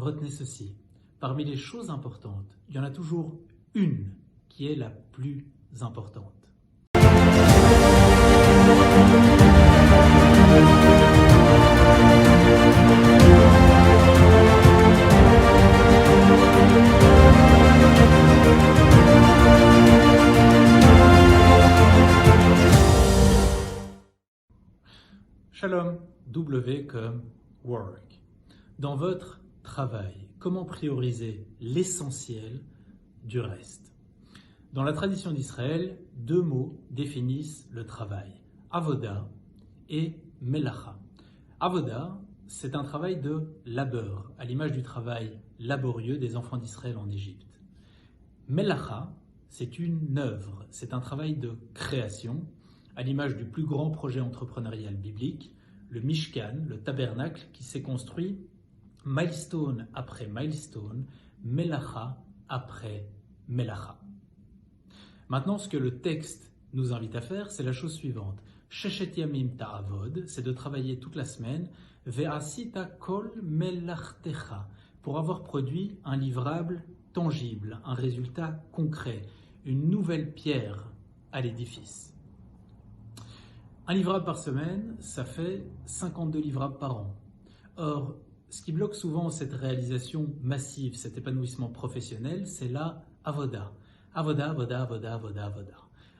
retenez ceci. Parmi les choses importantes, il y en a toujours une qui est la plus importante. Shalom, W comme work. Dans votre travail, comment prioriser l'essentiel du reste? Dans la tradition d'Israël, deux mots définissent le travail, avoda et melacha. Avoda, c'est un travail de labeur, à l'image du travail laborieux des enfants d'Israël en Égypte. Melacha, c'est une œuvre, c'est un travail de création, à l'image du plus grand projet entrepreneurial biblique, le Mishkan, le tabernacle qui s'est construit milestone après milestone, melacha après melacha. Maintenant, ce que le texte nous invite à faire, c'est la chose suivante. Sheshet yamim ta'avod, c'est de travailler toute la semaine, ve'asita kol melachtecha, pour avoir produit un livrable tangible, un résultat concret, une nouvelle pierre à l'édifice. Un livrable par semaine, ça fait 52 livrables par an. Or, ce qui bloque souvent cette réalisation massive, cet épanouissement professionnel, c'est la avoda. Avoda, avoda, avoda, avoda, avoda.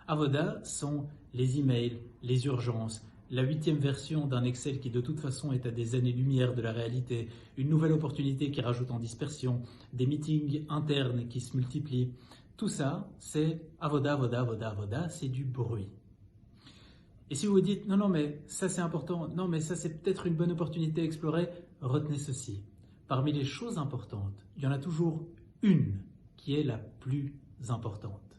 Avoda sont les emails, les urgences, la 8e version d'un Excel qui de toute façon est à des années-lumière de la réalité, une nouvelle opportunité qui rajoute en dispersion, des meetings internes qui se multiplient. Tout ça, c'est avoda, avoda, avoda, avoda, c'est du bruit. Et si vous vous dites, non, mais ça c'est important, non, mais ça c'est peut-être une bonne opportunité à explorer, retenez ceci. Parmi les choses importantes, il y en a toujours une qui est la plus importante.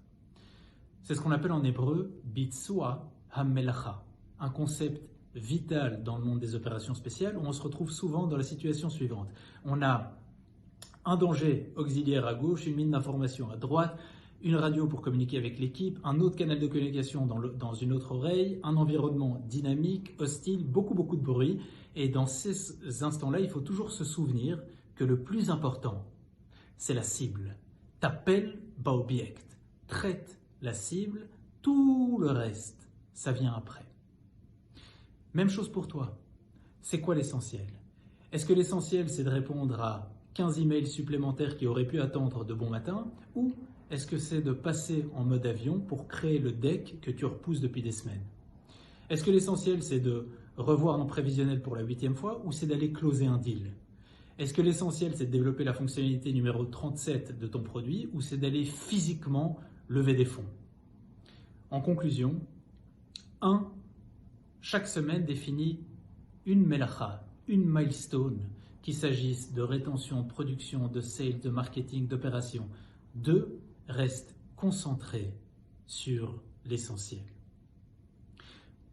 C'est ce qu'on appelle en hébreu Bitsua HaMelacha, un concept vital dans le monde des opérations spéciales où on se retrouve souvent dans la situation suivante. On a un danger auxiliaire à gauche, une mine d'information à droite, une radio pour communiquer avec l'équipe, un autre canal de communication dans une autre oreille, un environnement dynamique, hostile, beaucoup de bruit. Et dans ces instants-là, il faut toujours se souvenir que le plus important, c'est la cible. T'appelles Baobject, traite la cible, tout le reste, ça vient après. Même chose pour toi. C'est quoi l'essentiel? Est-ce que l'essentiel, c'est de répondre à 15 emails supplémentaires qui auraient pu attendre de bon matin, ou est-ce que c'est de passer en mode avion pour créer le deck que tu repousses depuis des semaines? Est-ce que l'essentiel, c'est de revoir un prévisionnel pour la 8e fois, ou c'est d'aller closer un deal? Est-ce que l'essentiel, c'est de développer la fonctionnalité numéro 37 de ton produit, ou c'est d'aller physiquement lever des fonds? En conclusion, 1. Chaque semaine définit une melacha, une milestone, qu'il s'agisse de rétention, de production, de sales, de marketing, d'opération. 2. Reste concentré sur l'essentiel.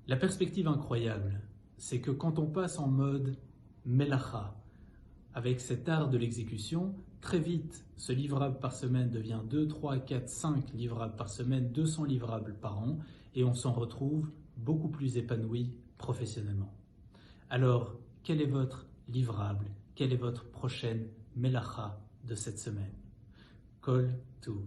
La perspective incroyable, c'est que quand on passe en mode melacha, avec cet art de l'exécution, très vite, ce livrable par semaine devient 2, 3, 4, 5 livrables par semaine, 200 livrables par an, et on s'en retrouve beaucoup plus épanoui professionnellement. Alors, quel est votre livrable? Quelle est votre prochaine melacha de cette semaine? Kol Tuv.